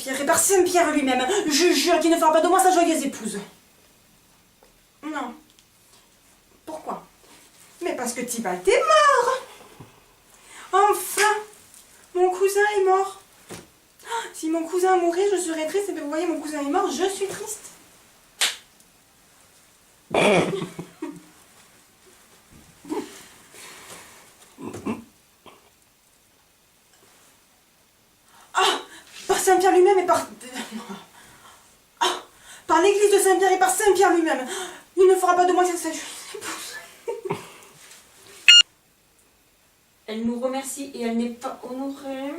Saint-Pierre et par Saint-Pierre lui-même, je jure qu'il ne fera pas de moi sa joyeuse épouse. Non. Pourquoi? Mais parce que Tybalt est mort. Enfin, mon cousin est mort. Si mon cousin mourait, je serais triste. Mais vous voyez, mon cousin est mort, je suis triste. Ah, par Saint-Pierre lui-même et par... Ah, par l'église de Saint-Pierre et par Saint-Pierre lui-même. Il ne fera pas de moi sa joyeuse épouse. Elle nous remercie et elle n'est pas honorée.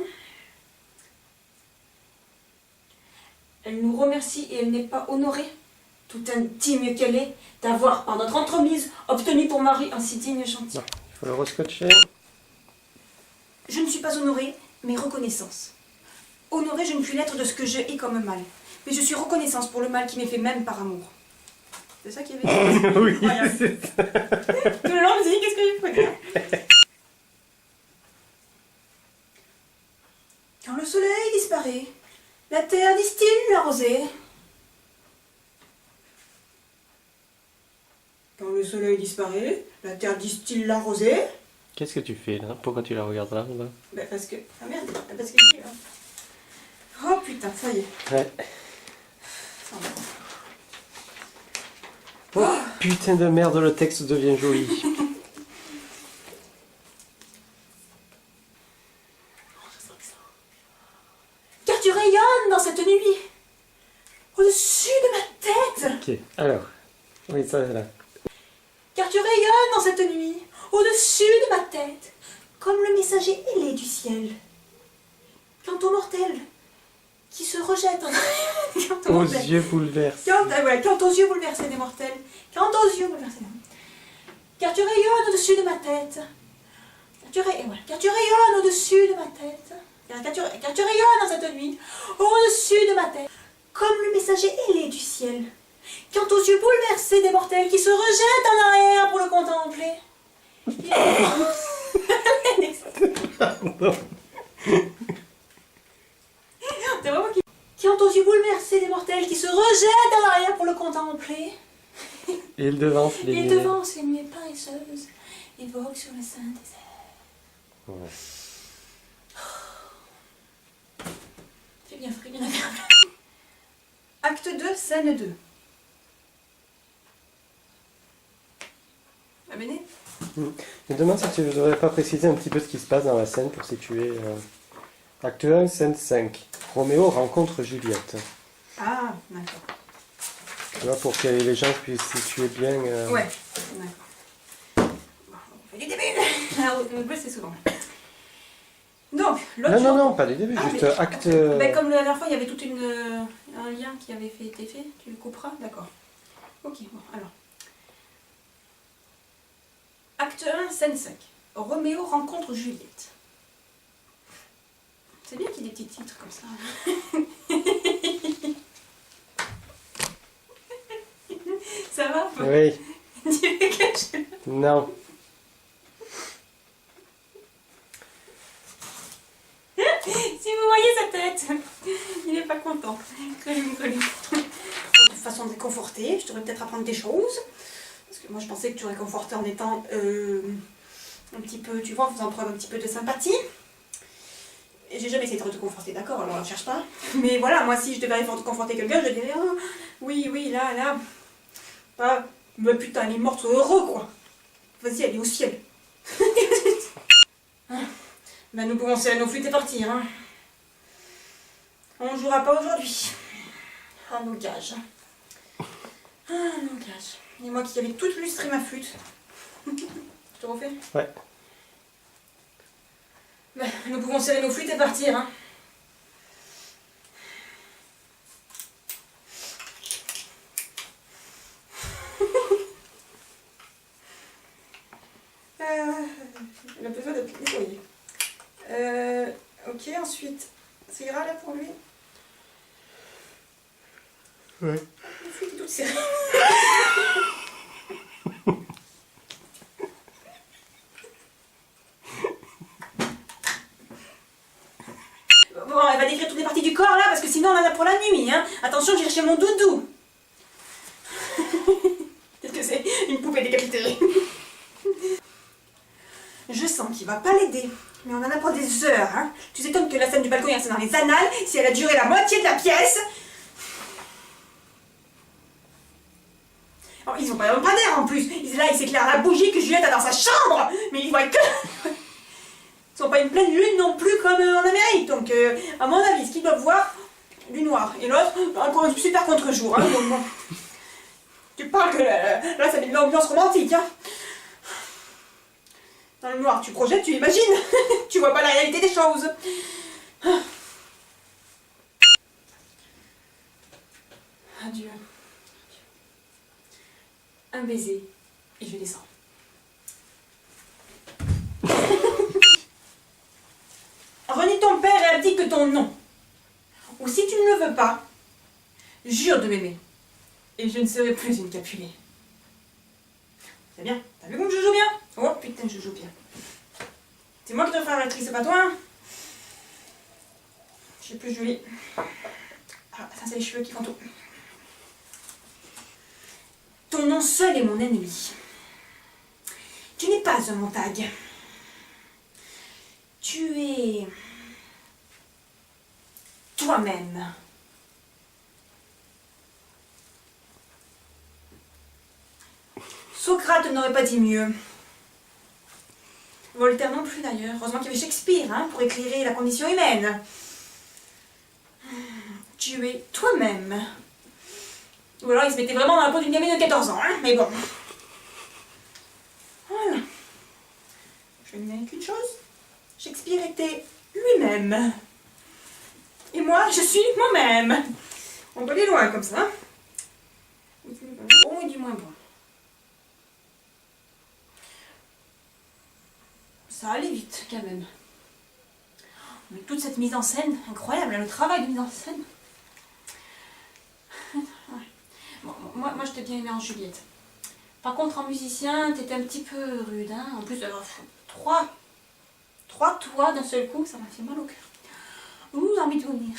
Elle nous remercie et elle n'est pas honorée. Tout indigne qu'elle est d'avoir, par notre entremise, obtenu pour mari un si digne gentil. Non, il faut le rescotcher. Je ne suis pas honorée, mais reconnaissance. Honorée, je ne puis l'être de ce que je hais comme mal. Mais je suis reconnaissance pour le mal qui m'est fait même par amour. C'est ça qu'il y avait dit. Oui, Voilà. c'est ça. Tout le long, je me dis, qu'est-ce que je peux dire? Quand le soleil disparaît, la terre distille la rosée. Quand le soleil disparaît, la terre distille la rosée. Qu'est-ce que tu fais là? Pourquoi tu la regardes là? Ben parce que... Ah merde, parce que... Oh putain, ça y est. Ouais. Ça va. Oh putain de merde, le texte devient joli. Car tu rayonnes dans cette nuit, au-dessus de ma tête. Ok, alors. Oui, ça là. Car tu rayonnes dans cette nuit, au-dessus de ma tête, comme le messager ailé du ciel. Quant aux mortels qui se rejettent en... Quant aux Aux mortels- yeux bouleversés. Quant aux yeux bouleversés des mortels. Quant aux yeux bouleversés des mortels. Car tu rayonnes au-dessus de ma tête. Car tu rayonnes au-dessus de ma tête. Car tu rayonnes dans cette nuit, au-dessus de ma tête, comme le messager ailé du ciel. Quant aux yeux bouleversés des mortels qui se rejettent en arrière pour le contempler. C'est vraiment qui... Quant aux yeux bouleversés des mortels qui se rejettent en arrière pour le contempler. Il devance les Il nuées. devance les nuées paresseuses et vogue sur le sein des airs. Ouais. C'est bien frais, bien agréable. Acte 2, scène 2. La Béné? Je me demande si tu ne voudrais pas préciser un petit peu ce qui se passe dans la scène pour situer. Acte 1, scène 5. Roméo rencontre Juliette. Ah, d'accord. Tu vois, pour que les gens puissent situer bien. Ouais, d'accord. Bon, on fait du début. Alors, c'est souvent. Donc, l'autre Non, non, jour- non, pas du début, Ah, juste mais- acte. Ben, comme la dernière fois, il y avait tout un lien qui avait été fait, tu le couperas, d'accord. Ok, bon, alors. Acte 1, scène 5. Roméo rencontre Juliette. C'est bien qu'il y ait des petits titres comme ça. Ça va? Oui, Tu veux que je... non. Si vous voyez sa tête, il n'est pas content. De façon de réconforter, je devrais peut-être apprendre des choses. Parce que moi je pensais que tu réconfortais en étant un petit peu, tu vois, en faisant preuve un petit peu de sympathie. Et j'ai jamais essayé de te conforter, d'accord, alors ne cherche pas. Mais voilà, moi si je devais conforter quelqu'un, je dirais, oh, oui, oui, là, pas, mais putain, elle est morte, sois heureux quoi. Vas-y, elle est au ciel. Ben, nous pouvons serrer nos flûtes et partir. Hein. On ne jouera pas aujourd'hui. Ah, nos gages. Ah, nos gages. Et moi qui avais tout illustré ma flûte. Je te refais? Ouais. Ben, nous pouvons serrer nos flûtes et partir. Hein. Il a besoin d'être nettoyé. Ok, ensuite, ça ira là pour lui? Ouais. La flûte est toute serrée. Bon, quand elle va décrire toutes les parties du corps là, parce que sinon on en a pour la nuit, hein. Attention, j'ai cherché mon doudou. Qu'est-ce que c'est? Une poupée décapitée. Je sens qu'il va pas l'aider, mais on en a pour des heures, hein. Tu t'étonnes que la scène du balcon est restée dans les annales, si elle a duré la moitié de la pièce. Oh, ils ont pas d'air en plus. Là, il s'éclaire la bougie que Juliette a dans sa chambre, mais ils voient que... Ils sont pas une pleine lune non plus comme en Amérique, donc à mon avis, ce qu'ils doivent voir, du noir. Et l'autre, un super contre-jour, hein, donc bon. Tu parles que là, ça met de l'ambiance romantique, hein. Dans le noir, tu projettes, tu imagines. Tu vois pas la réalité des choses. Adieu. Un baiser, et je descends. Renie ton père et abdique ton nom. Ou si tu ne le veux pas, jure de m'aimer. Et je ne serai plus une Capulet. C'est bien. T'as vu comme je joue bien? Oh putain, je joue bien. C'est moi qui dois faire l'actrice, c'est pas toi? Je suis plus jolie. Ah, ça c'est les cheveux qui font tout. Ton nom seul est mon ennemi. Tu n'es pas un Montag. Tu es... toi-même. Socrate n'aurait pas dit mieux. Voltaire non plus d'ailleurs. Heureusement qu'il y avait Shakespeare, hein, pour éclairer la condition humaine. Tu es toi-même. Ou alors il se mettait vraiment dans la peau d'une gamine de 14 ans, hein, mais bon. Voilà. Je vais me dire qu'une chose. Shakespeare était lui-même. Et moi, je suis moi-même. On peut aller loin comme ça. Ou du bon et du moins bon. Ça allait vite quand même. Mais toute cette mise en scène, incroyable, le travail de mise en scène. Bon, moi je t'ai bien aimé en Juliette. Par contre en musicien, t'étais un petit peu rude, hein. En plus, trois toits d'un seul coup, ça m'a fait mal au cœur. Ouh, j'ai envie de vomir.